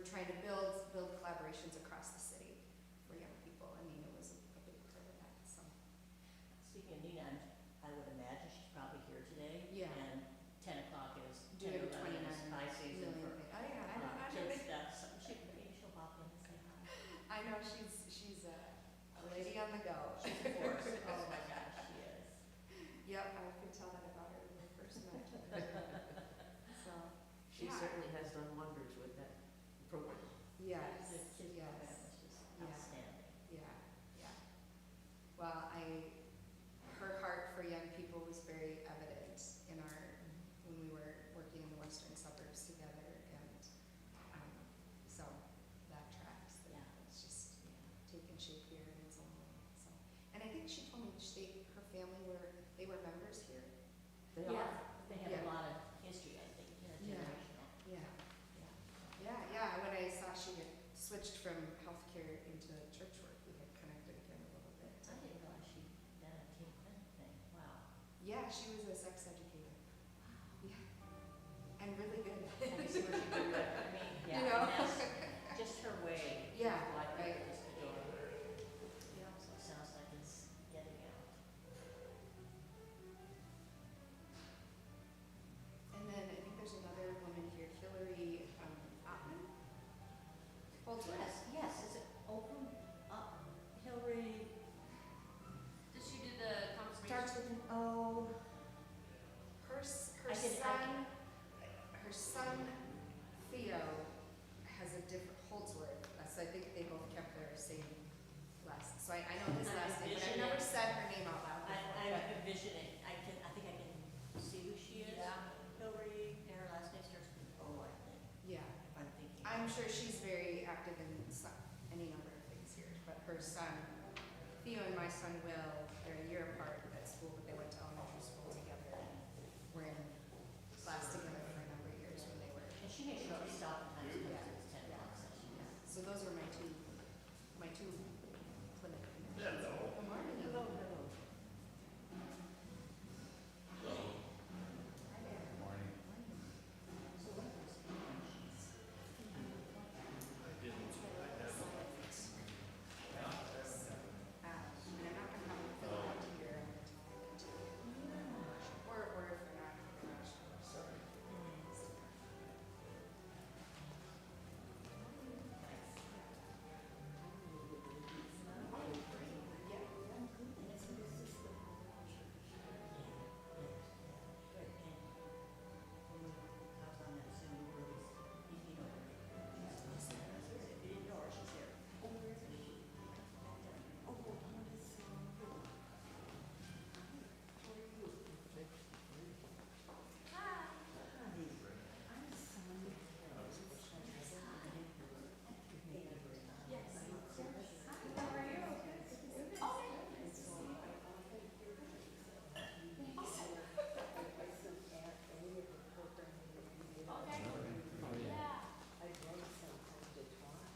trying to build collaborations across the city for young people, and Nina was a big part of that, so. Speaking of Nina, I would imagine she's probably here today. Yeah. And 10 o'clock is, Doing 10 or 11 is 29 high season million for things. Oh, yeah, I know. kids stuff. So maybe she'll pop in and say hi. I know, she's a lady on the go. She's a force. Oh my gosh, she is. Yep, I could tell that about her when I first met her. So, She yeah. certainly has done wonders with that program. Yes, The kids program yes, is just Yeah. outstanding. yeah. Well, her heart for young people was very evident in when we were working in the western suburbs together, and, so that tracks. Yeah. It's just taken shape here in its own way, so. And I think she told me her family they were members here. They Yeah, are. they have Yeah. a lot of history, I think, generational. Yeah, when I saw she had switched from healthcare into church work, we had connected again a little bit. I didn't realize she'd done a Team Clinic thing. Wow. Yeah, she was a sex educator. Yeah. And really good. I can see where she could, I mean, yeah, You know? and that's just her way. Yeah, Like, right. just adore her. So it sounds like it's getting out. And then I think there's another woman here, Hillary Ottman. Yes, is it open up, Hillary? Did she do the Starts confirmation? with an O. Her son Theo has a different Holdsworth, so I think they both kept their same last. So I know his I'm last name, but I envisioning- never said her name out loud before. I'm but- envisioning, I think I can see who she is. Yeah. Hillary, and her last name starts with O, I think, Yeah, if I'm thinking. I'm sure she's very active in any number of things here. But her son Theo and my son Will, they're a year apart at school, but they went to elementary school together and were in class together for a number of years when they were. And she makes sure to stop at times Yeah. because it's 10 o'clock session. Yeah, so those are my two clinic. Hello. Good morning. Hello, hello. Hi there. Morning. So what was it? I didn't, I have, And I'm not gonna have them fill it out here. Or if they're not, I'm not sure. sorry.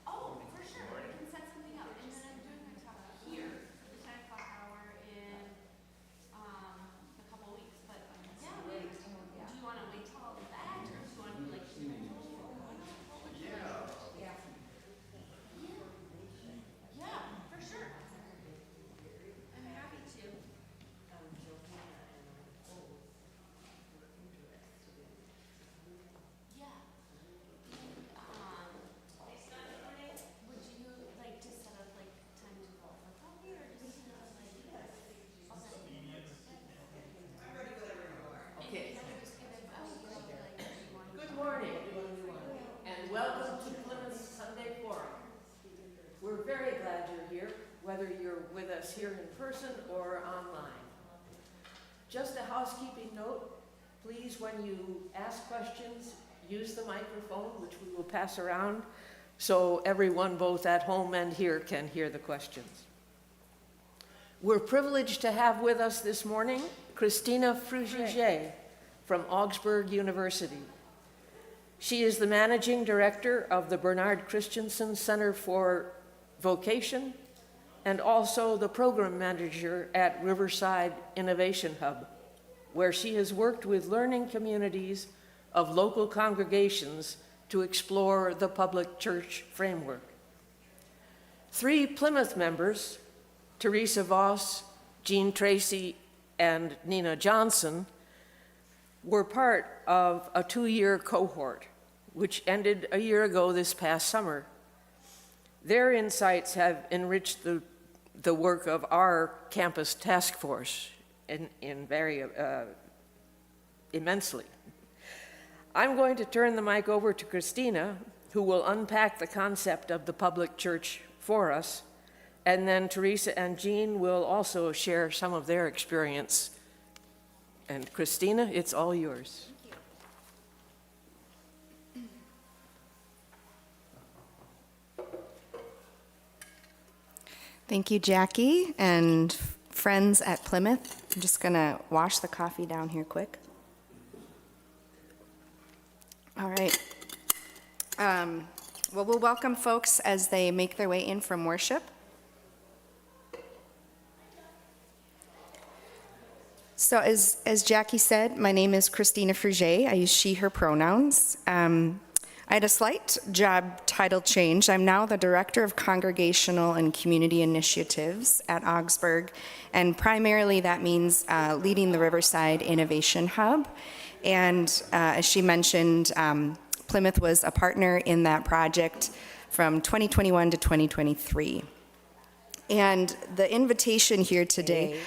Oh, for sure, we can set something up, and then I'm doing my talk here, the 10 o'clock hour in, a couple weeks, but, yeah, do you wanna wait till all of that, or do you wanna do like? Yeah. Yeah, for sure. I'm happy to. Yeah. Would you like to set up like time to go for coffee or just like? Okay. Can we just get it, like, you want? Good morning, and welcome to Plymouth Sunday Forum. We're very glad you're here, whether you're with us here in person or online. Just a housekeeping note, please, when you ask questions, use the microphone, which we will pass around, so everyone both at home and here can hear the questions. We're privileged to have with us this morning Kristin Fruge from Augsburg University. She is the managing director of the Bernard Christensen Center for Vocation and also the program manager at Riverside Innovation Hub, where she has worked with learning communities of local congregations to explore the public church framework. 3 Plymouth members, Theresa Voss, Tracy, and Nina Johnson, were part of a 2-year cohort, which ended a year ago this past summer. Their insights have enriched the work of our campus task force immensely. I'm going to turn the mic over to Kristina, who will unpack the concept of the public church for us, and then Theresa and Jean will also share some of their experience. And Kristina, it's all yours. Thank you, Jackie, and friends at Plymouth. I'm just going to wash the coffee down here quick. All right. Well, we'll welcome folks as they make their way in from worship. So as Jackie said, my name is Kristin Fruge. I use she, her pronouns. I had a slight job title change. I'm now the Director of Congregational and Community Initiatives at Augsburg, and primarily that means leading the Riverside Innovation Hub. And as she mentioned, Plymouth was a partner in that project from 2021 to 2023. And the invitation here today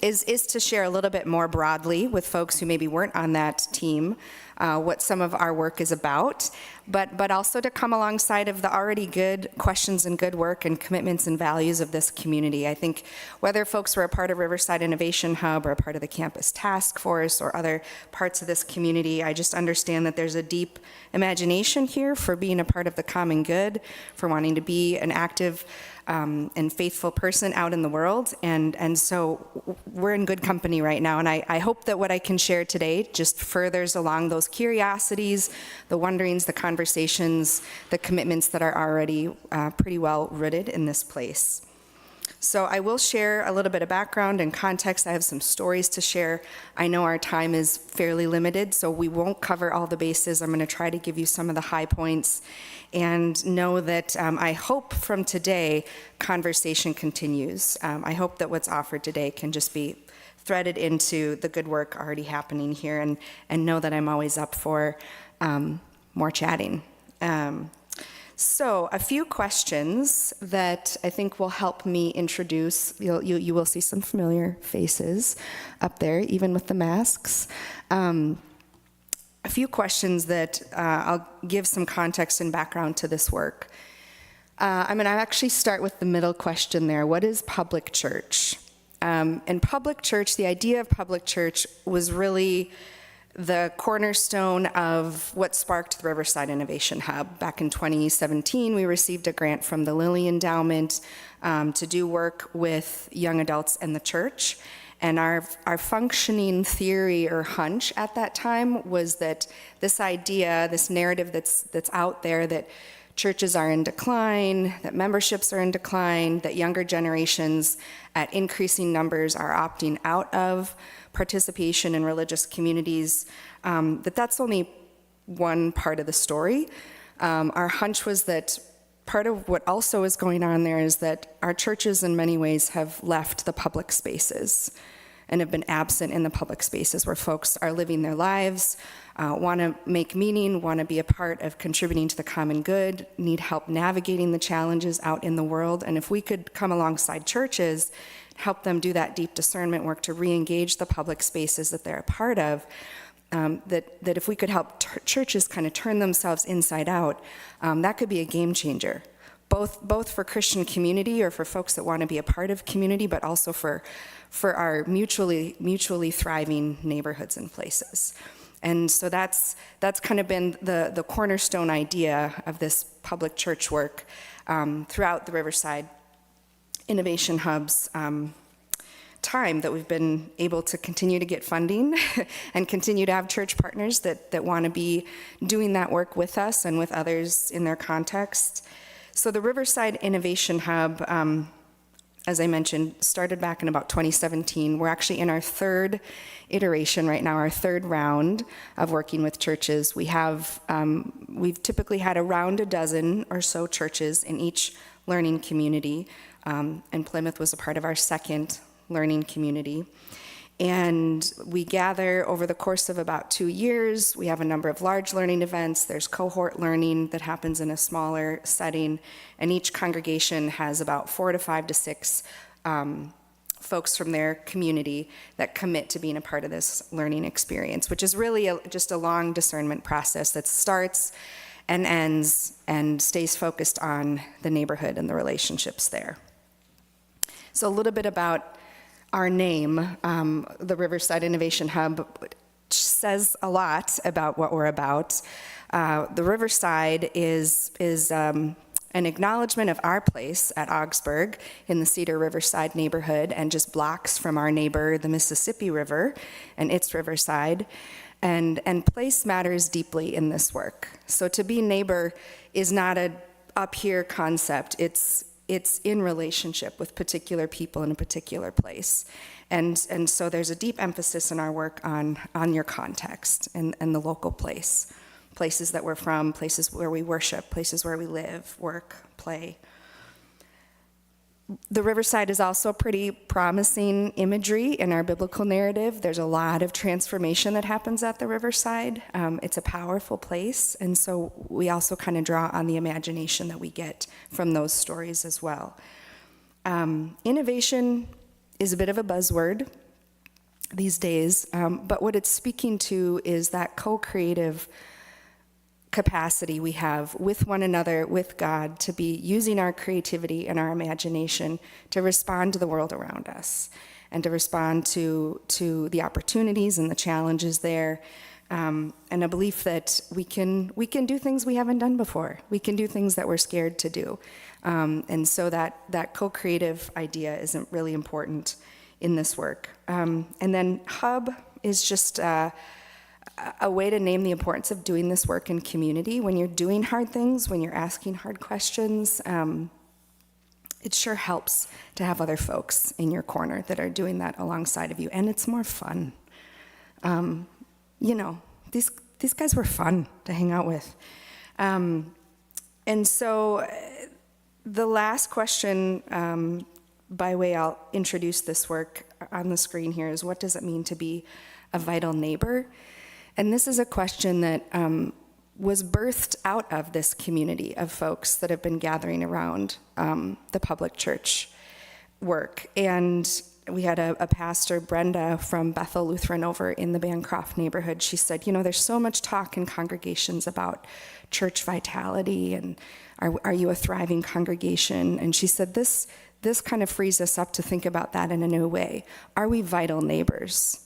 is to share a little bit more broadly with folks who maybe weren't on that team what some of our work is about, but also to come alongside of the already good questions and good work and commitments and values of this community. I think whether folks were a part of Riverside Innovation Hub or a part of the campus task force or other parts of this community, I just understand that there's a deep imagination here for being a part of the common good, for wanting to be an active and faithful person out in the world, and so we're in good company right now, and I hope that what I can share today just furthers along those curiosities, the wonderings, the conversations, the commitments that are already pretty well rooted in this place. So I will share a little bit of background and context. I have some stories to share. I know our time is fairly limited, so we won't cover all the bases. I'm going to try to give you some of the high points, and know that I hope from today conversation continues. I hope that what's offered today can just be threaded into the good work already happening here, and know that I'm always up for more chatting. So a few questions that I think will help me introduce. You will see some familiar faces up there, even with the masks. A few questions that I'll give some context and background to this work. I'm going to actually start with the middle question there. What is public church? And public church, the idea of public church was really the cornerstone of what sparked the Riverside Innovation Hub. Back in 2017, we received a grant from the Lilly Endowment to do work with young adults and the church. And our functioning theory or hunch at that time was that this idea, this narrative that's out there, that churches are in decline, that memberships are in decline, that younger generations at increasing numbers are opting out of participation in religious communities, that's only one part of the story. Our hunch was that part of what also is going on there is that our churches in many ways have left the public spaces and have been absent in the public spaces where folks are living their lives, want to make meaning, want to be a part of contributing to the common good, need help navigating the challenges out in the world. And if we could come alongside churches, help them do that deep discernment work to re-engage the public spaces that they're a part of, that if we could help churches kind of turn themselves inside out, that could be a game changer, both for Christian community or for folks that want to be a part of community, but also for our mutually thriving neighborhoods and places. And so that's kind of been the cornerstone idea of this public church work throughout the Riverside Innovation Hub's time that we've been able to continue to get funding and continue to have church partners that want to be doing that work with us and with others in their context. So the Riverside Innovation Hub, as I mentioned, started back in about 2017. We're actually in our third iteration right now, our third round of working with churches. We've typically had around a dozen or so churches in each learning community, and Plymouth was a part of our second learning community. And we gather over the course of about 2 years. We have a number of large learning events. There's cohort learning that happens in a smaller setting, and each congregation has about 4 to 5 to 6 folks from their community that commit to being a part of this learning experience, which is really just a long discernment process that starts and ends and stays focused on the neighborhood and the relationships there. So a little bit about our name, the Riverside Innovation Hub, says a lot about what we're about. The Riverside is an acknowledgement of our place at Augsburg in the Cedar Riverside neighborhood, and just blocks from our neighbor, the Mississippi River, and its Riverside. And place matters deeply in this work. So to be neighbor is not a up here concept. It's in relationship with particular people in a particular place. And so there's a deep emphasis in our work on your context and the local place. Places that we're from, places where we worship, places where we live, work, play. The Riverside is also pretty promising imagery in our biblical narrative. There's a lot of transformation that happens at the Riverside. It's a powerful place, and so we also kind of draw on the imagination that we get from those stories as well. Innovation is a bit of a buzzword these days, but what it's speaking to is that co-creative capacity we have with one another, with God, to be using our creativity and our imagination to respond to the world around us and to respond to the opportunities and the challenges there, and a belief that we can do things we haven't done before. We can do things that we're scared to do. And so that co-creative idea isn't really important in this work. And then Hub is just a way to name the importance of doing this work in community. When you're doing hard things, when you're asking hard questions, it sure helps to have other folks in your corner that are doing that alongside of you, and it's more fun. These guys were fun to hang out with. And so the last question, by way I'll introduce this work on the screen here, is what does it mean to be a vital neighbor? And this is a question that was birthed out of this community of folks that have been gathering around the public church work. And we had a pastor, Brenda, from Bethel Lutheran over in the Bancroft neighborhood. She said, there's so much talk in congregations about church vitality and are you a thriving congregation? And she said, this kind of frees us up to think about that in a new way. Are we vital neighbors?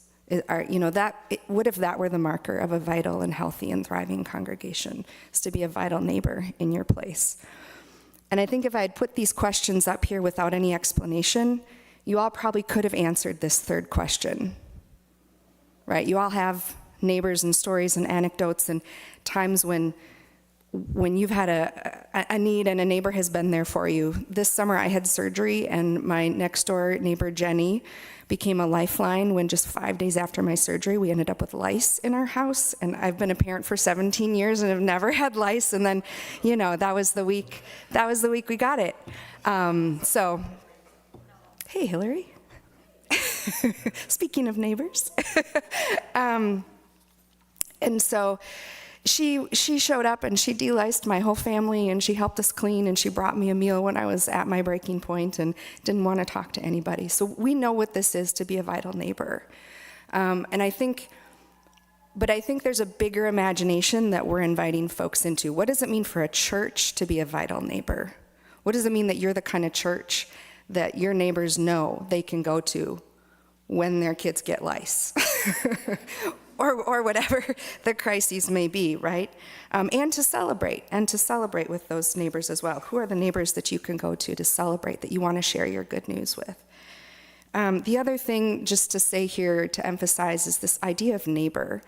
What if that were the marker of a vital and healthy and thriving congregation, is to be a vital neighbor in your place? And I think if I had put these questions up here without any explanation, you all probably could have answered this third question, right? You all have neighbors and stories and anecdotes and times when you've had a need and a neighbor has been there for you. This summer I had surgery, and my next door neighbor, Jenny, became a lifeline when just 5 days after my surgery, we ended up with lice in our house. And I've been a parent for 17 years and have never had lice. And then, that was the week we got it. So, hey, Hillary. Speaking of neighbors. And so she showed up and she deliced my whole family, and she helped us clean, and she brought me a meal when I was at my breaking point and didn't want to talk to anybody. So we know what this is to be a vital neighbor. I think there's a bigger imagination that we're inviting folks into. What does it mean for a church to be a vital neighbor? What does it mean that you're the kind of church that your neighbors know they can go to when their kids get lice? Or whatever the crises may be, right? And to celebrate with those neighbors as well. Who are the neighbors that you can go to celebrate, that you want to share your good news with? The other thing, just to say here, to emphasize, is this idea of neighbor.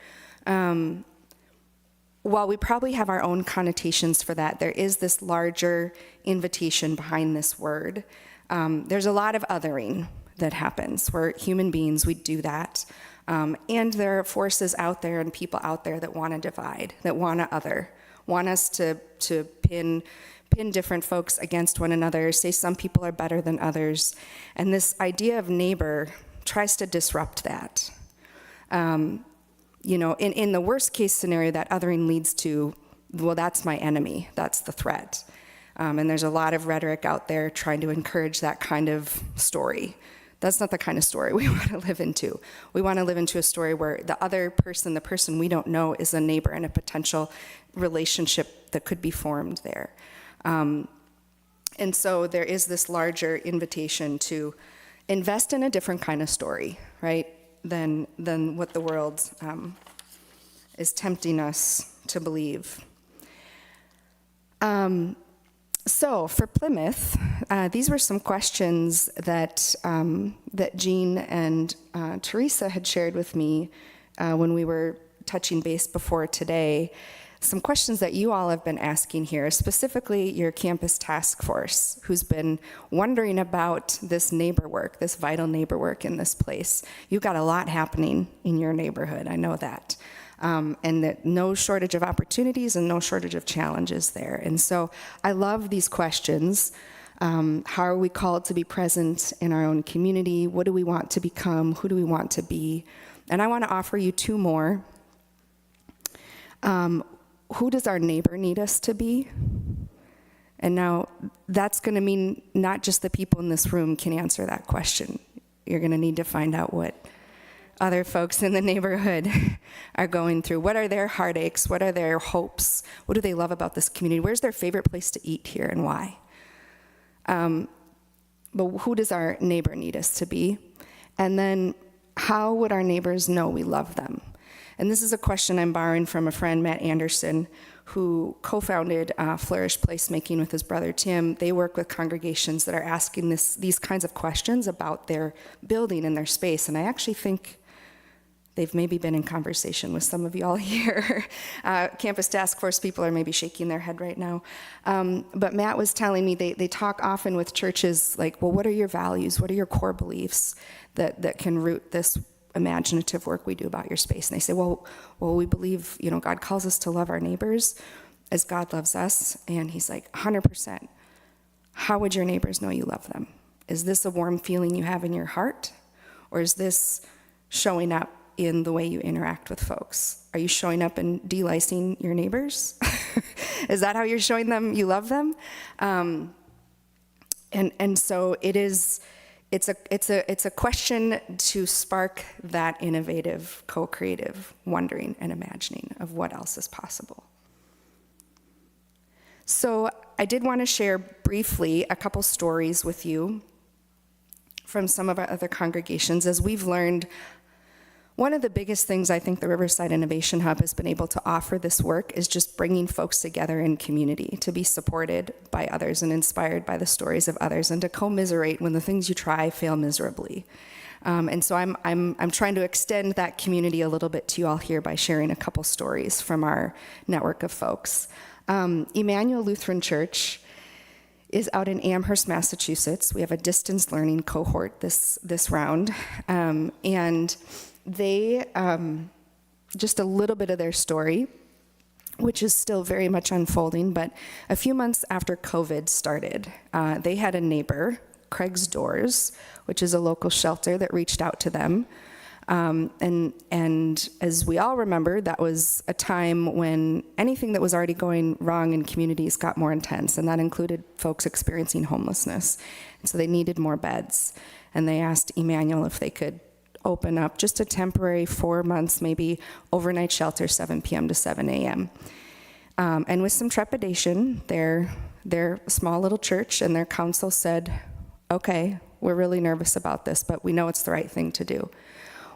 While we probably have our own connotations for that, there is this larger invitation behind this word. There's a lot of othering that happens. We're human beings, we do that. And there are forces out there and people out there that want to divide, that want to other, want us to pin different folks against one another, say some people are better than others. And this idea of neighbor tries to disrupt that. You know, in the worst case scenario, that othering leads to, well, that's my enemy, that's the threat. And there's a lot of rhetoric out there trying to encourage that kind of story. That's not the kind of story we want to live into. We want to live into a story where the other person, the person we don't know, is a neighbor and a potential relationship that could be formed there. And so there is this larger invitation to invest in a different kind of story, right, than what the world is tempting us to believe. So for Plymouth, these were some questions that that Jean and Theresa had shared with me when we were touching base before today. Some questions that you all have been asking here, specifically your campus task force, who's been wondering about this neighbor work, this vital neighbor work in this place. You've got a lot happening in your neighborhood, I know that. And that no shortage of opportunities and no shortage of challenges there. And so I love these questions. How are we called to be present in our own community? What do we want to become? Who do we want to be? And I want to offer you two more. Who does our neighbor need us to be? And now that's going to mean not just the people in this room can answer that question. You're going to need to find out what other folks in the neighborhood are going through. What are their heartaches? What are their hopes? What do they love about this community? Where's their favorite place to eat here and why? But who does our neighbor need us to be? And then how would our neighbors know we love them? And this is a question I'm borrowing from a friend, Matt Anderson, who co-founded Flourish Placemaking with his brother Tim. They work with congregations that are asking these kinds of questions about their building and their space. And I actually think they've maybe been in conversation with some of y'all here. Campus task force people are maybe shaking their head right now. But Matt was telling me they talk often with churches like, well, what are your values? What are your core beliefs that can root this imaginative work we do about your space? And they say, well, we believe, God calls us to love our neighbors as God loves us. And he's like, 100%. How would your neighbors know you love them? Is this a warm feeling you have in your heart? Or is this showing up in the way you interact with folks? Are you showing up and delicing your neighbors? Is that how you're showing them you love them? And so it's a question to spark that innovative, co-creative wondering and imagining of what else is possible. So I did want to share briefly a couple stories with you from some of our other congregations. As we've learned, one of the biggest things I think the Riverside Innovation Hub has been able to offer this work is just bringing folks together in community to be supported by others and inspired by the stories of others and to commiserate when the things you try fail miserably. And so I'm trying to extend that community a little bit to you all here by sharing a couple stories from our network of folks. Emmanuel Lutheran Church is out in Amherst, Massachusetts. We have a distance learning cohort this round. And they, just a little bit of their story, which is still very much unfolding, but a few months after COVID started, they had a neighbor, Craig's Doors, which is a local shelter that reached out to them. And as we all remember, that was a time when anything that was already going wrong in communities got more intense, and that included folks experiencing homelessness. And so they needed more beds. And they asked Emmanuel if they could open up just a temporary 4 months, maybe overnight shelter, 7 p.m. to 7 a.m. And with some trepidation, they're a small little church, and their council said, okay, we're really nervous about this, but we know it's the right thing to do.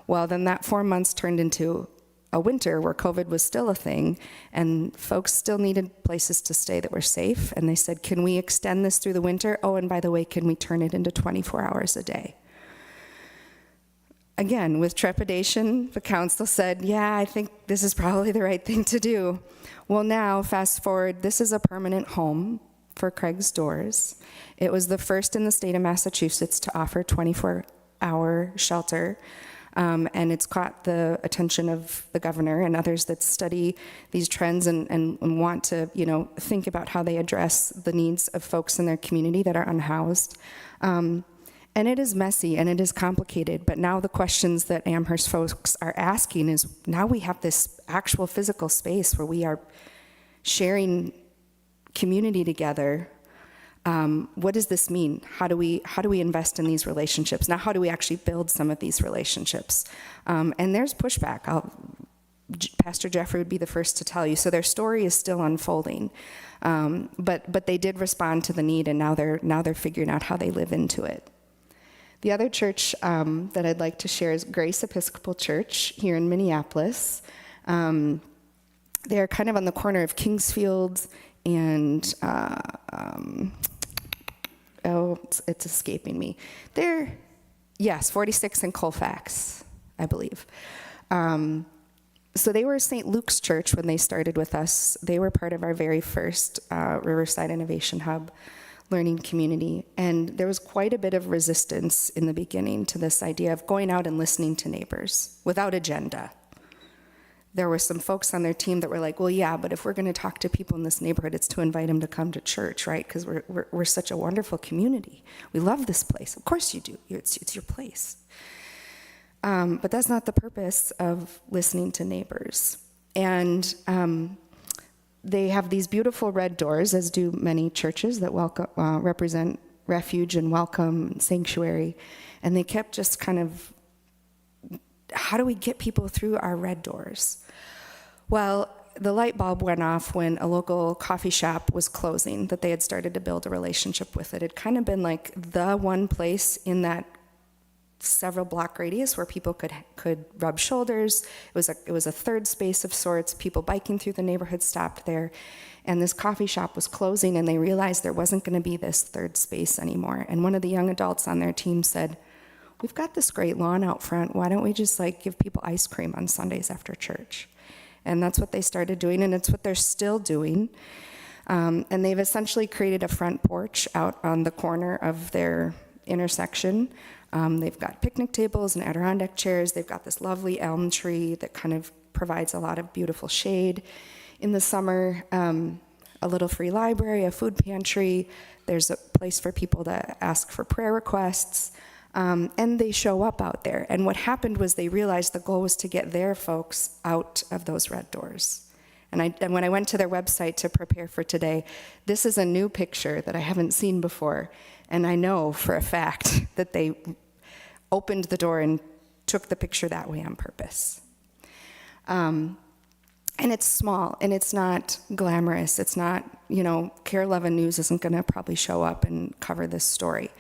Well, then that 4 months turned into a winter where COVID was still a thing, and folks still needed places to stay that were safe, and they said, can we extend this through the winter? Oh, and by the way, can we turn it into 24 hours a day? Again, with trepidation, the council said, yeah, I think this is probably the right thing to do. Well, now, fast forward, this is a permanent home for Craig's Doors. It was the first in the state of Massachusetts to offer 24-hour shelter. And it's caught the attention of the governor and others that study these trends and want to, think about how they address the needs of folks in their community that are unhoused. And it is messy and it is complicated, but now the questions that Amherst folks are asking is, now we have this actual physical space where we are sharing community together. What does this mean? How do we invest in these relationships? Now, how do we actually build some of these relationships? And there's pushback. Pastor Jeffrey would be the first to tell you. So their story is still unfolding, but they did respond to the need, and now they're figuring out how they live into it. The other church that I'd like to share is Grace Episcopal Church here in Minneapolis. They're kind of on the corner of Kingsfield and it's escaping me. They're, 46 in Colfax, I believe. So they were St. Luke's Church when they started with us. They were part of our very first Riverside Innovation Hub learning community. And there was quite a bit of resistance in the beginning to this idea of going out and listening to neighbors without agenda. There were some folks on their team that were like, well, yeah, but if we're going to talk to people in this neighborhood, it's to invite them to come to church, right? Because we're such a wonderful community. We love this place. Of course you do. It's your place. But that's not the purpose of listening to neighbors. And they have these beautiful red doors, as do many churches that represent refuge and welcome and sanctuary. And they kept just kind of, how do we get people through our red doors? Well, the light bulb went off when a local coffee shop was closing, that they had started to build a relationship with. It had kind of been like the one place in that several block radius where people could rub shoulders. It was a third space of sorts. People biking through the neighborhood stopped there, and this coffee shop was closing, and they realized there wasn't going to be this third space anymore. And one of the young adults on their team said, we've got this great lawn out front. Why don't we just give people ice cream on Sundays after church? And that's what they started doing, and it's what they're still doing. And they've essentially created a front porch out on the corner of their intersection. They've got picnic tables and Adirondack chairs. They've got this lovely elm tree that kind of provides a lot of beautiful shade. In the summer, a little free library, a food pantry. There's a place for people to ask for prayer requests. And they show up out there. And what happened was they realized the goal was to get their folks out of those red doors. And when I went to their website to prepare for today, this is a new picture that I haven't seen before. And I know for a fact that they opened the door and took the picture that way on purpose. And it's small, and it's not glamorous. It's not, Care 11 News isn't going to probably show up and cover this story.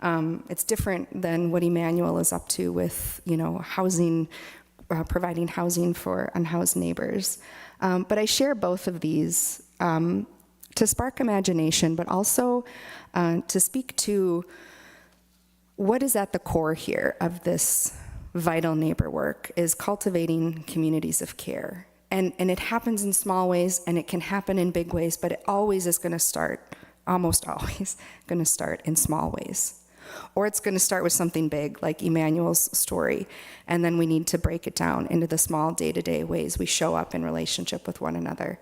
It's different than what Emmanuel is up to with, housing, providing housing for unhoused neighbors. But I share both of these to spark imagination, but also to speak to what is at the core here of this vital neighbor work is cultivating communities of care. And it happens in small ways, and it can happen in big ways, but it always is going to start, almost always, going to start in small ways. Or it's going to start with something big, like Emmanuel's story, and then we need to break it down into the small day-to-day ways we show up in relationship with one another.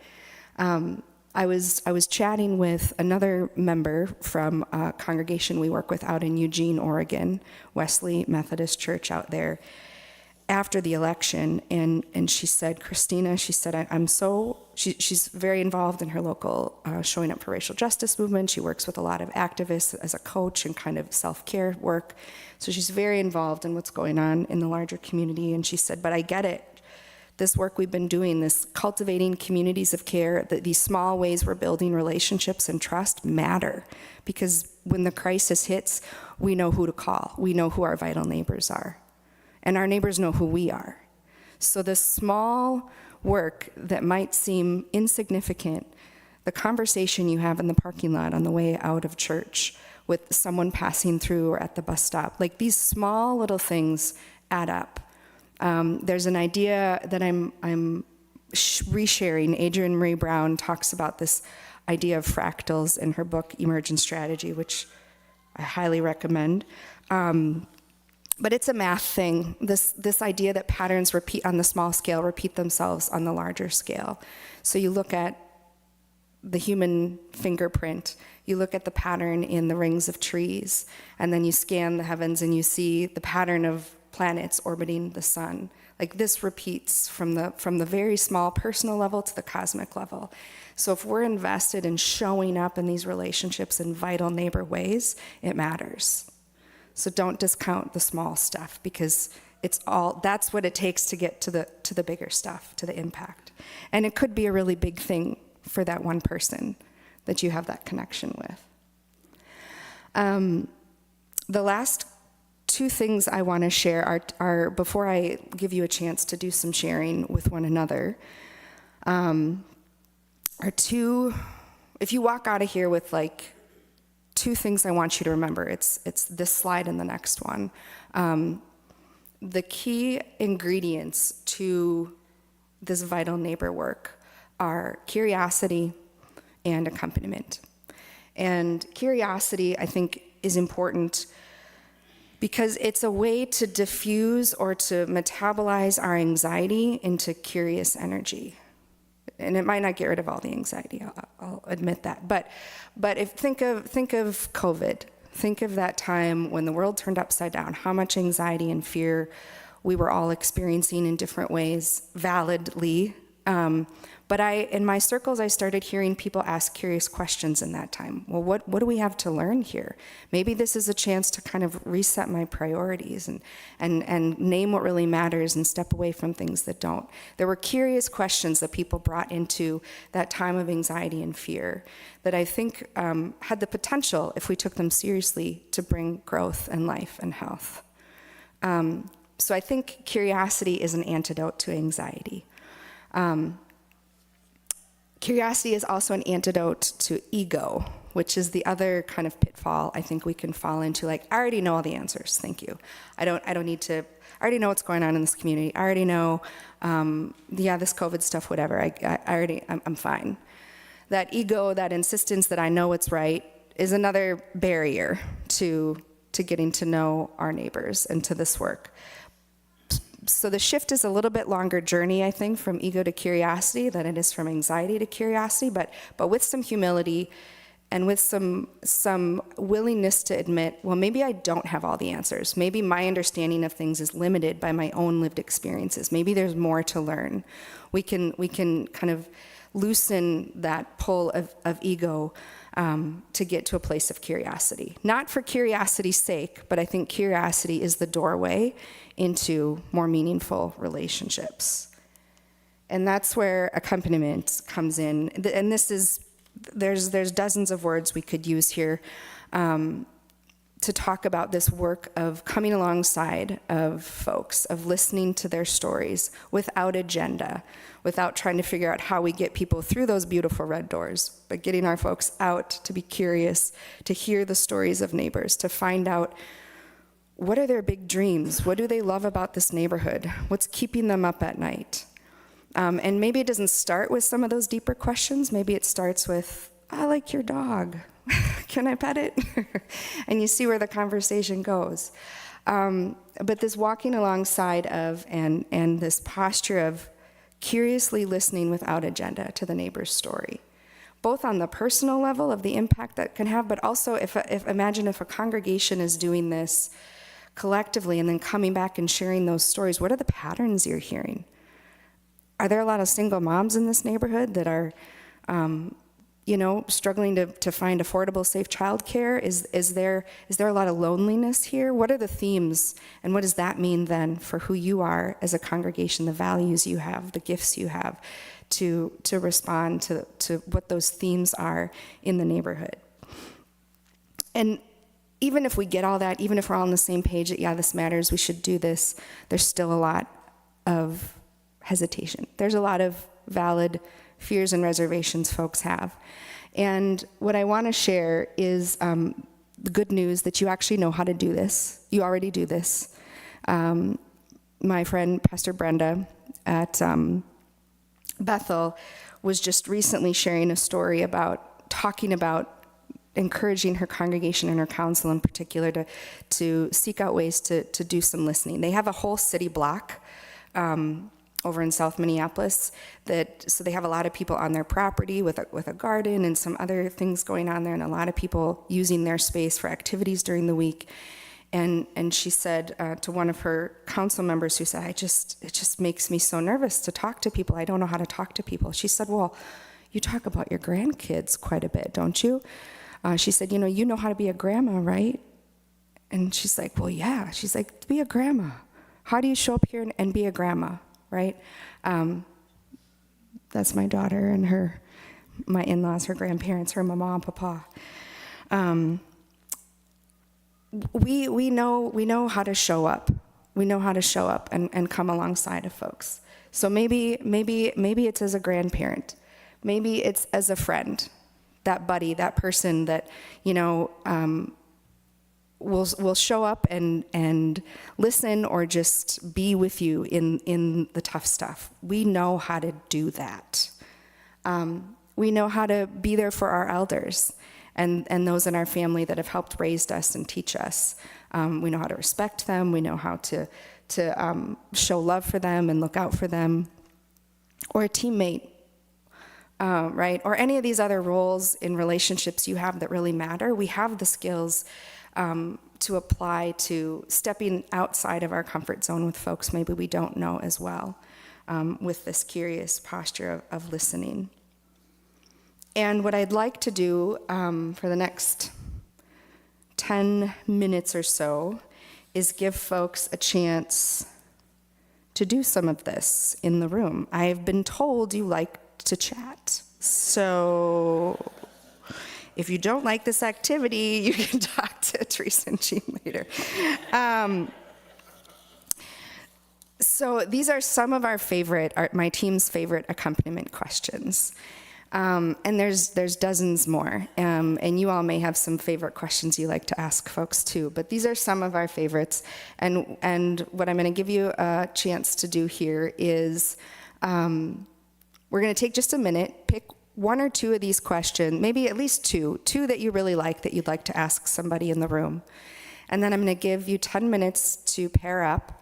I was chatting with another member from a congregation we work with out in Eugene, Oregon, Wesley Methodist Church out there, after the election, and she said, Christina, she said, she's very involved in her local showing up for racial justice movement. She works with a lot of activists as a coach and kind of self-care work. So she's very involved in what's going on in the larger community. And she said, but I get it. This work we've been doing, this cultivating communities of care, these small ways we're building relationships and trust matter. Because when the crisis hits, we know who to call. We know who our vital neighbors are. And our neighbors know who we are. So the small work that might seem insignificant, the conversation you have in the parking lot on the way out of church with someone passing through or at the bus stop, like these small little things add up. There's an idea that I'm resharing. Adrienne Marie Brown talks about this idea of fractals in her book, Emergent Strategy, which I highly recommend. But it's a math thing, this idea that patterns repeat on the small scale, repeat themselves on the larger scale. So you look at the human fingerprint, you look at the pattern in the rings of trees, and then you scan the heavens and you see the pattern of planets orbiting the sun. Like this repeats from the very small personal level to the cosmic level. So if we're invested in showing up in these relationships in vital neighbor ways, it matters. So don't discount the small stuff, because that's what it takes to get to the bigger stuff, to the impact. And it could be a really big thing for that one person that you have that connection with. The last two things I want to share are before I give you a chance to do some sharing with one another, are two, if you walk out of here with like two things I want you to remember, it's this slide and the next one. The key ingredients to this vital neighbor work are curiosity and accompaniment. And curiosity, I think, is important because it's a way to diffuse or to metabolize our anxiety into curious energy. And it might not get rid of all the anxiety, I'll admit that. But think of COVID. Think of that time when the world turned upside down, how much anxiety and fear we were all experiencing in different ways, validly. But in my circles, I started hearing people ask curious questions in that time. Well, what do we have to learn here? Maybe this is a chance to kind of reset my priorities and name what really matters and step away from things that don't. There were curious questions that people brought into that time of anxiety and fear that I think had the potential, if we took them seriously, to bring growth and life and health. So I think curiosity is an antidote to anxiety. Curiosity is also an antidote to ego, which is the other kind of pitfall I think we can fall into. Like, I already know all the answers, thank you. I don't need to, I already know what's going on in this community. I already know, this COVID stuff, whatever, I'm fine. That ego, that insistence that I know what's right is another barrier to getting to know our neighbors and to this work. So the shift is a little bit longer journey, I think, from ego to curiosity than it is from anxiety to curiosity, but with some humility and with some willingness to admit, well, maybe I don't have all the answers. Maybe my understanding of things is limited by my own lived experiences. Maybe there's more to learn. We can kind of loosen that pull of ego to get to a place of curiosity. Not for curiosity's sake, but I think curiosity is the doorway into more meaningful relationships. And that's where accompaniment comes in. And there's dozens of words we could use here to talk about this work of coming alongside of folks, of listening to their stories without agenda, without trying to figure out how we get people through those beautiful red doors, but getting our folks out to be curious, to hear the stories of neighbors, to find out what are their big dreams? What do they love about this neighborhood? What's keeping them up at night? And maybe it doesn't start with some of those deeper questions. Maybe it starts with, I like your dog. Can I pet it? And you see where the conversation goes. But this walking alongside of and this posture of curiously listening without agenda to the neighbor's story, both on the personal level of the impact that can have, but also imagine if a congregation is doing this collectively and then coming back and sharing those stories, what are the patterns you're hearing? Are there a lot of single moms in this neighborhood that are, struggling to find affordable, safe childcare? Is there a lot of loneliness here? What are the themes, and what does that mean then for who you are as a congregation, the values you have, the gifts you have to respond to what those themes are in the neighborhood? And even if we get all that, even if we're all on the same page that, yeah, this matters, we should do this, there's still a lot of hesitation. There's a lot of valid fears and reservations folks have. And what I want to share is the good news that you actually know how to do this. You already do this. My friend, Pastor Brenda at Bethel, was just recently sharing a story about talking about encouraging her congregation and her council in particular to seek out ways to do some listening. They have a whole city block over in South Minneapolis so they have a lot of people on their property with a garden and some other things going on there, and a lot of people using their space for activities during the week. And she said to one of her council members who said, it just makes me so nervous to talk to people. I don't know how to talk to people. She said, well, you talk about your grandkids quite a bit, don't you? She said, you know how to be a grandma, right? And she's like, well, yeah. She's like, be a grandma. How do you show up here and be a grandma, right? That's my daughter and my in-laws, her grandparents, her mama and papa. We know how to show up. We know how to show up and come alongside of folks. So maybe it's as a grandparent. Maybe it's as a friend, that buddy, that person that, will show up and listen or just be with you in the tough stuff. We know how to do that. We know how to be there for our elders and those in our family that have helped raise us and teach us. We know how to respect them. We know how to show love for them and look out for them. Or a teammate, right? Or any of these other roles in relationships you have that really matter. We have the skills to apply to stepping outside of our comfort zone with folks maybe we don't know as well, with this curious posture of listening. And what I'd like to do for the next 10 minutes or so is give folks a chance to do some of this in the room. I've been told you like to chat. So if you don't like this activity, you can talk to Theresa and Jean later. So these are some of my team's favorite accompaniment questions. And there's dozens more. And you all may have some favorite questions you like to ask folks too. But these are some of our favorites. And what I'm going to give you a chance to do here is we're going to take just a minute, pick one or two of these questions, maybe at least two that you really like that you'd like to ask somebody in the room. And then I'm going to give you 10 minutes to pair up.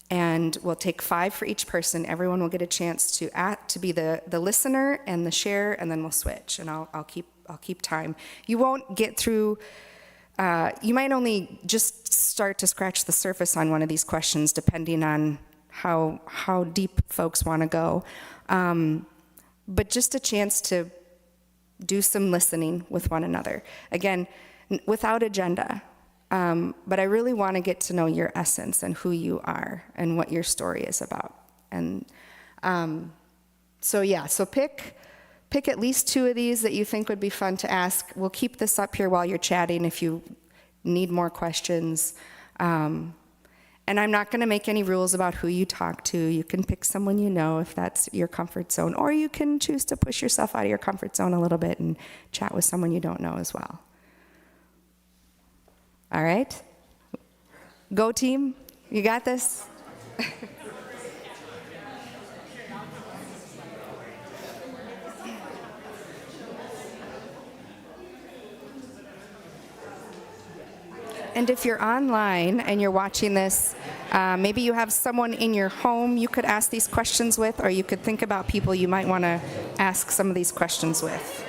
And we'll take 5 for each person. Everyone will get a chance to be the listener and the share, and then we'll switch. And I'll keep time. You won't get through. You might only just start to scratch the surface on one of these questions, depending on how deep folks want to go. But just a chance to do some listening with one another. Again, without agenda. But I really want to get to know your essence and who you are and what your story is about. And so pick at least 2 of these that you think would be fun to ask. We'll keep this up here while you're chatting if you need more questions. And I'm not going to make any rules about who you talk to. You can pick someone you know if that's your comfort zone, or you can choose to push yourself out of your comfort zone a little bit and chat with someone you don't know as well. All right? Go team. You got this? And if you're online and you're watching this, maybe you have someone in your home you could ask these questions with, or you could think about people you might want to ask some of these questions with.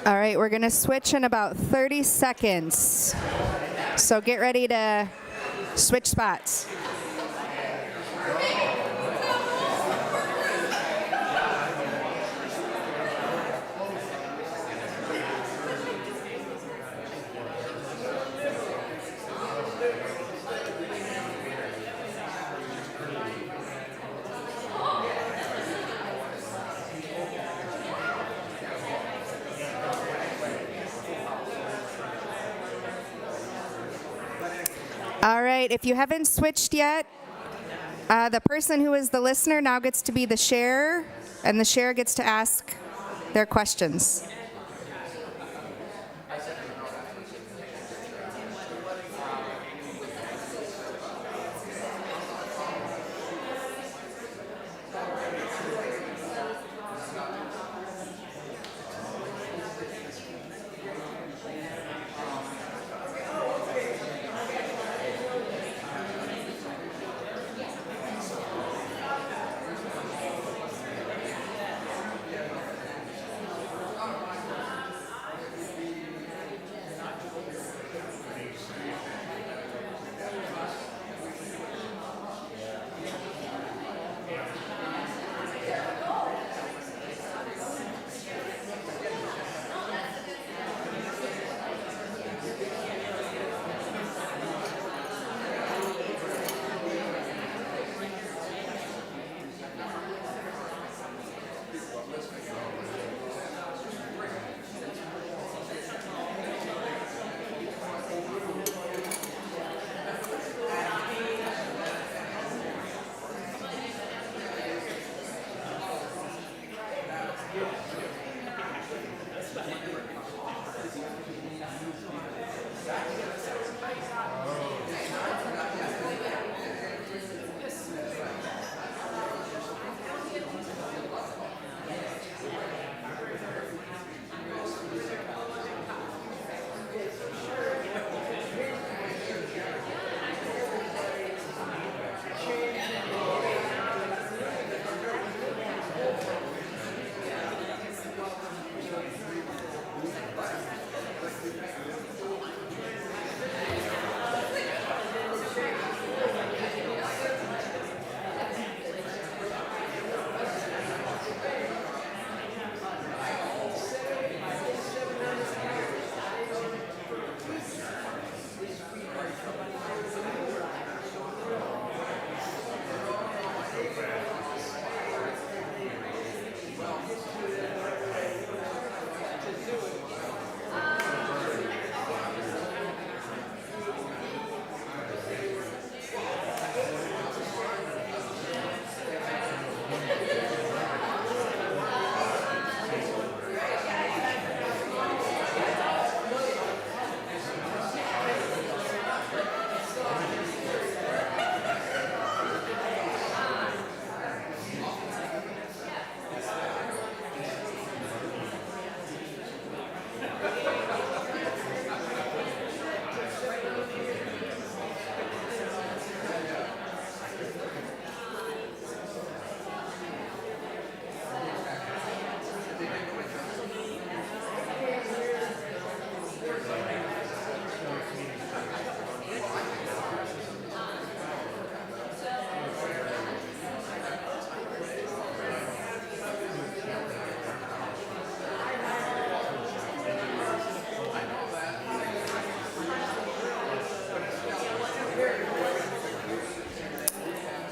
All right, we're going to switch in about 30 seconds. So get ready to switch spots. All right, if you haven't switched yet, the person who is the listener now gets to be the sharer, and the sharer gets to ask their questions.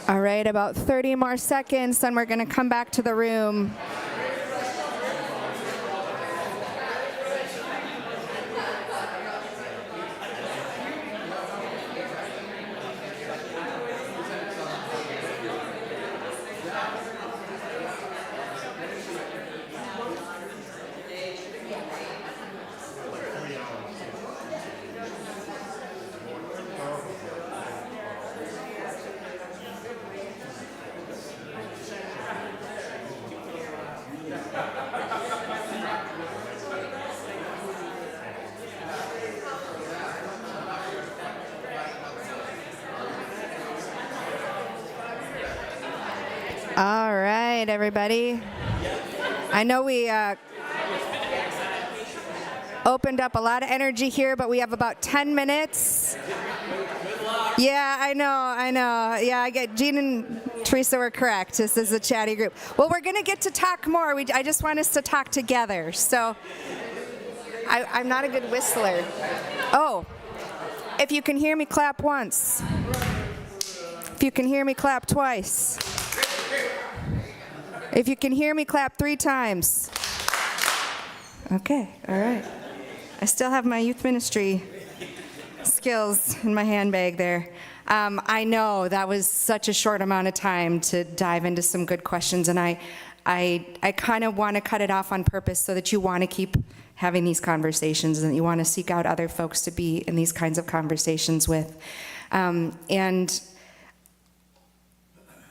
All right, about 30 more seconds, then we're going to come back to the room. All right, everybody. I know we opened up a lot of energy here, but we have about 10 minutes. Yeah, I know. Yeah, I get Jean and Theresa were correct. This is a chatty group. Well, we're going to get to talk more. I just want us to talk together. So I'm not a good whistler. Oh, if you can hear me, clap once. If you can hear me, clap twice. If you can hear me, clap 3 times. Okay, all right. I still have my youth ministry skills in my handbag there. I know that was such a short amount of time to dive into some good questions, and I kind of want to cut it off on purpose so that you want to keep having these conversations and that you want to seek out other folks to be in these kinds of conversations with. And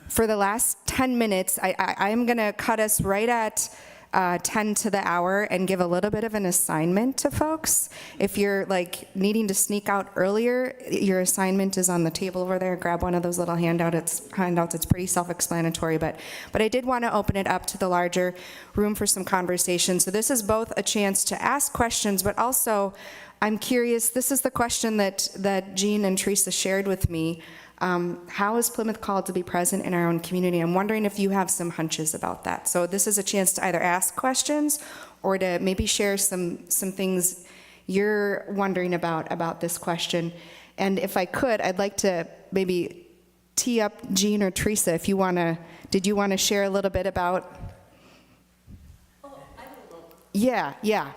for the last 10 minutes, I'm going to cut us right at 10 to the hour and give a little bit of an assignment to folks. If you're like needing to sneak out earlier, your assignment is on the table over there. Grab one of those little handouts. It's pretty self-explanatory, but I did want to open it up to the larger room for some conversation. So this is both a chance to ask questions, but also I'm curious, this is the question that Jean and Theresa shared with me. How is Plymouth called to be present in our own community? I'm wondering if you have some hunches about that. So this is a chance to either ask questions or to maybe share some things you're wondering about this question. And if I could, I'd like to maybe tee up Jean or Theresa if you want to. Did you want to share a little bit about? Oh, I will. Yeah.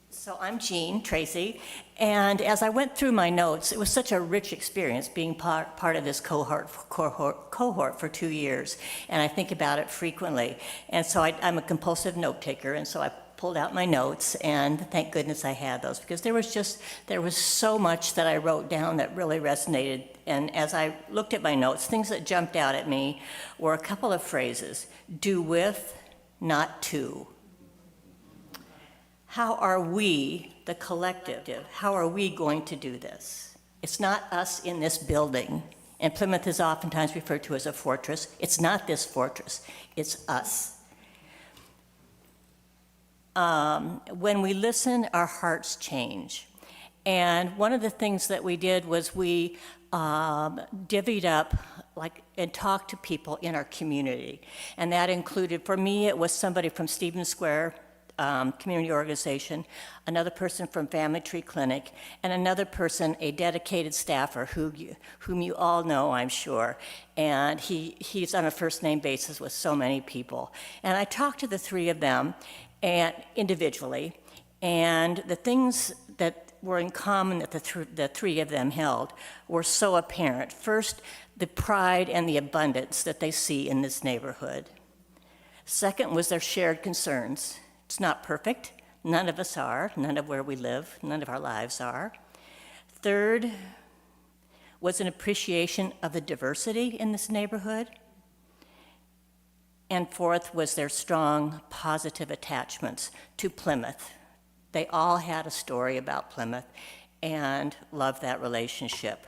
So I'm Jean, Tracy, and as I went through my notes, it was such a rich experience being part of this cohort for 2 years, and I think about it frequently. And so I'm a compulsive note taker, and so I pulled out my notes, and thank goodness I had those, because there was so much that I wrote down that really resonated. And as I looked at my notes, things that jumped out at me were a couple of phrases: do with, not to. How are we, the collective, how are we going to do this? It's not us in this building, and Plymouth is oftentimes referred to as a fortress. It's not this fortress, it's us. When we listen, our hearts change. And one of the things that we did was we divvied up and talked to people in our community. And that included, for me, it was somebody from Stevens Square community organization, another person from Family Tree Clinic, and another person, a dedicated staffer whom you all know, I'm sure. And he's on a first name basis with so many people. And I talked to the 3 of them and individually, and the things that were in common that the 3 of them held were so apparent. First, the pride and the abundance that they see in this neighborhood. Second was their shared concerns. It's not perfect. None of us are. None of where we live. None of our lives are. Third was an appreciation of the diversity in this neighborhood. And fourth was their strong, positive attachments to Plymouth. They all had a story about Plymouth and loved that relationship.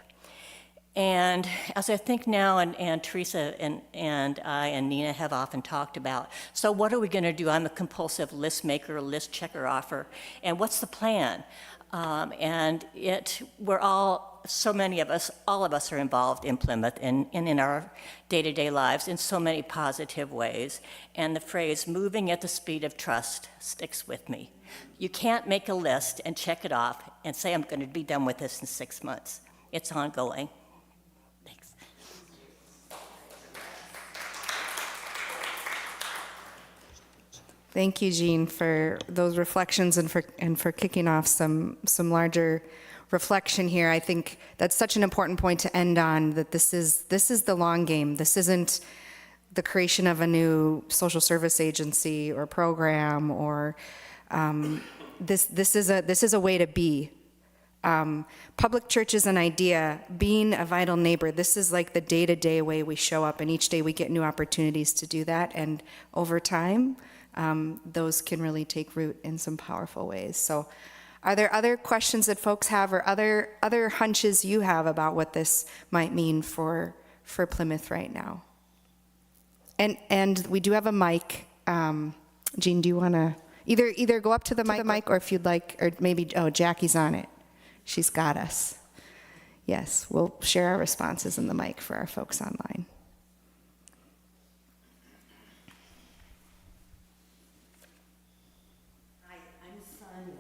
And as I think now, and Theresa and I and Nina have often talked about, so what are we going to do? I'm a compulsive list maker, list checker offer, and what's the plan? We're all, so many of us, all of us are involved in Plymouth and in our day-to-day lives in so many positive ways. And the phrase, moving at the speed of trust, sticks with me. You can't make a list and check it off and say, I'm going to be done with this in 6 months. It's ongoing. Thanks. Thank you, Jean, for those reflections and for kicking off some larger reflection here. I think that's such an important point to end on, that this is the long game. This isn't the creation of a new social service agency or program, or this is a way to be. Public church is an idea. Being a vital neighbor, this is like the day-to-day way we show up, and each day we get new opportunities to do that, and over time, those can really take root in some powerful ways. So are there other questions that folks have, or other hunches you have about what this might mean for Plymouth right now? And we do have a mic. Jean, do you want to either go up to the mic, or if you'd like, or maybe, Jackie's on it. She's got us. Yes, we'll share our responses in the mic for our folks online. Hi, I'm Sonia,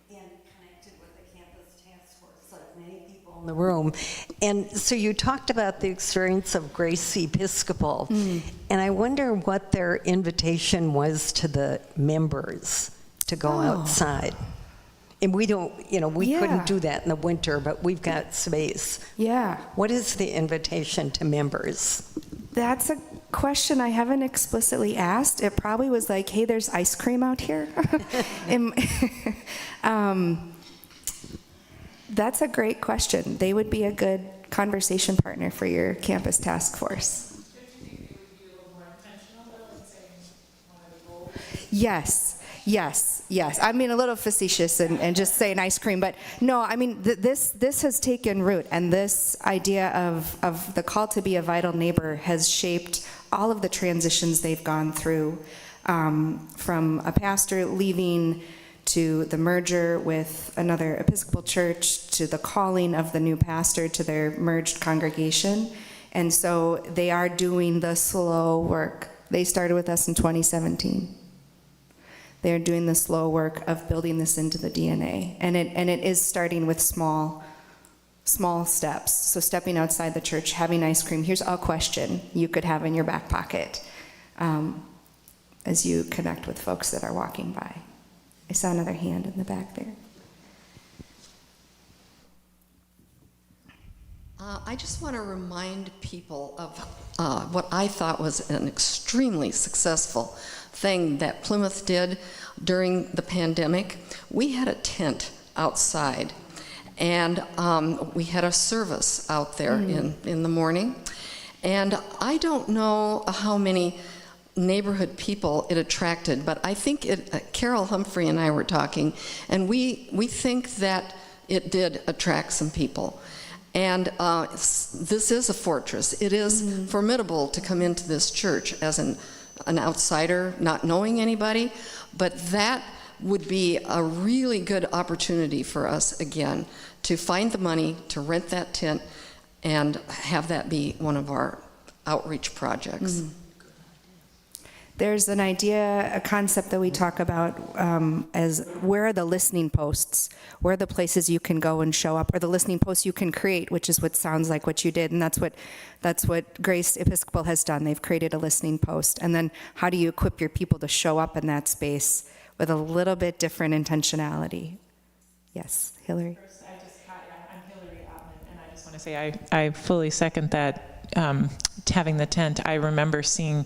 and connected with the Campus Task Force, like many people in the room. And so you talked about the experience of Grace Episcopal, and I wonder what their invitation was to the members to go outside. And we don't, we couldn't do that in the winter, but we've got space. Yeah. What is the invitation to members? That's a question I haven't explicitly asked. It probably was like, hey, there's ice cream out here. That's a great question. They would be a good conversation partner for your campus task force. Don't you think they would be a little more intentional, though, in saying one of the goals? Yes. I mean, a little facetious and just saying ice cream, but no, I mean, this has taken root, and this idea of the call to be a vital neighbor has shaped all of the transitions they've gone through, from a pastor leaving to the merger with another Episcopal church, to the calling of the new pastor to their merged congregation. And so they are doing the slow work. They started with us in 2017. They're doing the slow work of building this into the DNA. And it is starting with small steps. So stepping outside the church, having ice cream. Here's a question you could have in your back pocket as you connect with folks that are walking by. I saw another hand in the back there. I just want to remind people of what I thought was an extremely successful thing that Plymouth did during the pandemic. We had a tent outside, and we had a service out there in the morning. And I don't know how many neighborhood people it attracted, but I think Carol Humphrey and I were talking, and we think that it did attract some people. And this is a fortress. It is formidable to come into this church as an outsider, not knowing anybody, but that would be a really good opportunity for us, again, to find the money to rent that tent and have that be one of our outreach projects. There's an idea, a concept that we talk about as where are the listening posts? Where are the places you can go and show up, or the listening posts you can create, which is what sounds like what you did, and that's what Grace Episcopal has done. They've created a listening post, and then how do you equip your people to show up in that space with a little bit different intentionality? Yes, Hillary. First, I'm Hillary Ottman, and I just want to say I fully second that. Having the tent, I remember seeing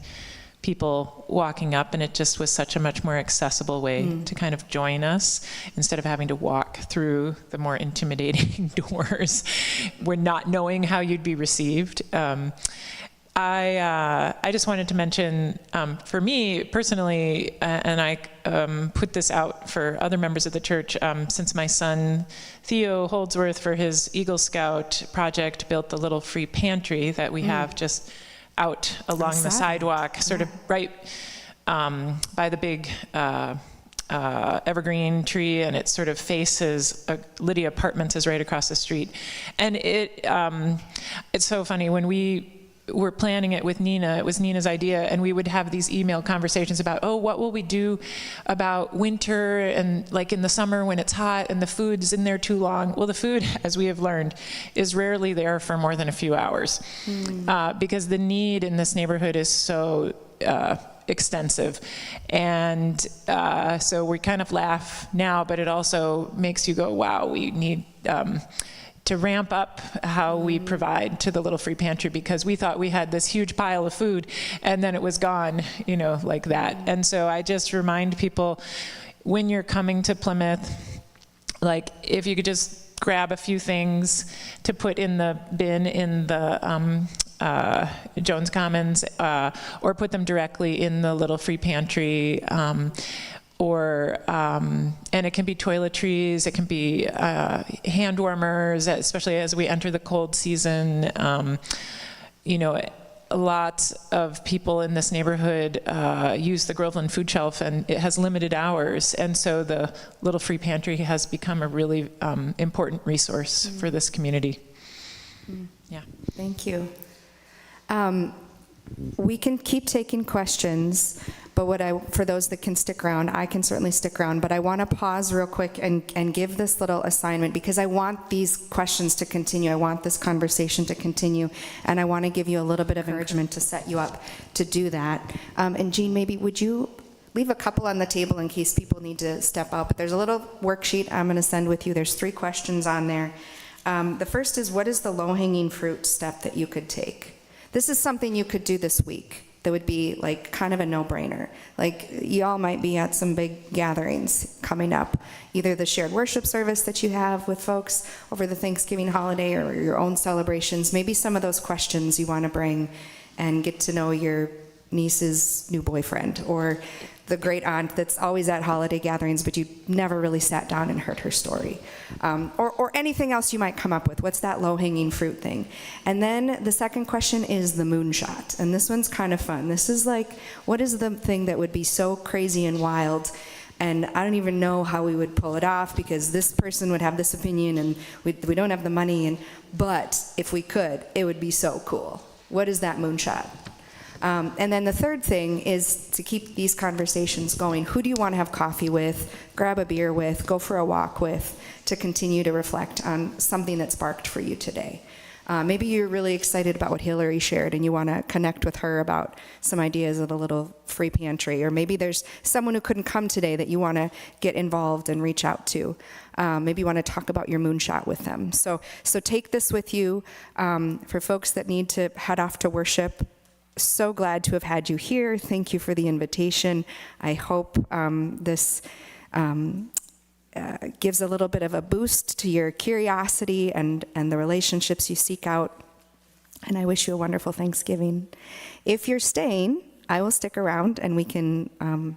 people walking up, and it just was such a much more accessible way to kind of join us instead of having to walk through the more intimidating doors. We're not knowing how you'd be received. I just wanted to mention, for me personally, and I put this out for other members of the church, since my son Theo Holdsworth, for his Eagle Scout project, built the little free pantry that we have just out along the sidewalk, sort of right by the big evergreen tree, and it sort of faces Lydia Apartments is right across the street. And it's so funny, when we were planning it with Nina, it was Nina's idea, and we would have these email conversations about, what will we do about winter and like in the summer when it's hot and the food's in there too long? Well, the food, as we have learned, is rarely there for more than a few hours because the need in this neighborhood is so extensive. And so we kind of laugh now, but it also makes you go, wow, we need to ramp up how we provide to the little free pantry, because we thought we had this huge pile of food and then it was gone, like that. And so I just remind people, when you're coming to Plymouth, like if you could just grab a few things to put in the bin in the Jones Commons, or put them directly in the little free pantry, and it can be toiletries, it can be hand warmers, especially as we enter the cold season. a lot of people in this neighborhood use the Groveland Food Shelf, and it has limited hours, and so the Little Free Pantry has become a really important resource for this community. Yeah. Thank you. We can keep taking questions, but for those that can stick around, I can certainly stick around, but I want to pause real quick and give this little assignment, because I want these questions to continue. I want this conversation to continue, and I want to give you a little bit of encouragement to set you up to do that. And Jean, maybe would you leave a couple on the table in case people need to step out, but there's a little worksheet I'm going to send with you. There's 3 questions on there. The first is, what is the low-hanging fruit step that you could take? This is something you could do this week that would be like kind of a no-brainer. Like, you all might be at some big gatherings coming up, either the shared worship service that you have with folks over the Thanksgiving holiday or your own celebrations. Maybe some of those questions you want to bring and get to know your niece's new boyfriend, or the great aunt that's always at holiday gatherings, but you never really sat down and heard her story. Or anything else you might come up with. What's that low-hanging fruit thing? And then the second question is the moonshot. And this one's kind of fun. This is like, what is the thing that would be so crazy and wild, and I don't even know how we would pull it off, because this person would have this opinion and we don't have the money, but if we could, it would be so cool. What is that moonshot? And then the third thing is to keep these conversations going. Who do you want to have coffee with, grab a beer with, go for a walk with, to continue to reflect on something that sparked for you today? Maybe you're really excited about what Hillary shared and you want to connect with her about some ideas of the Little Free Pantry. Or maybe there's someone who couldn't come today that you want to get involved and reach out to. Maybe you want to talk about your moonshot with them. So take this with you. For folks that need to head off to worship, so glad to have had you here. Thank you for the invitation. I hope this gives a little bit of a boost to your curiosity and the relationships you seek out. And I wish you a wonderful Thanksgiving. If you're staying, I will stick around and we can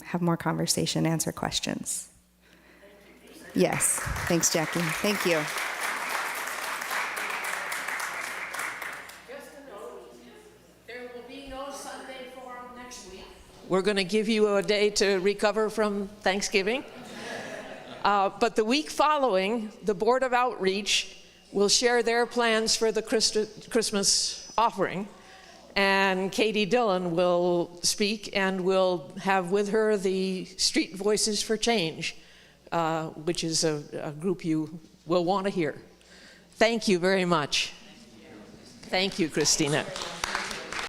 have more conversation, answer questions. Yes. Thanks, Jackie. Thank you. We're going to give you a day to recover from Thanksgiving. But the week following, the Board of Outreach will share their plans for the Christmas offering. And Katie Dillon will speak, and we'll have with her the Street Voices for Change, which is a group you will want to hear. Thank you very much. Thank you, Christina.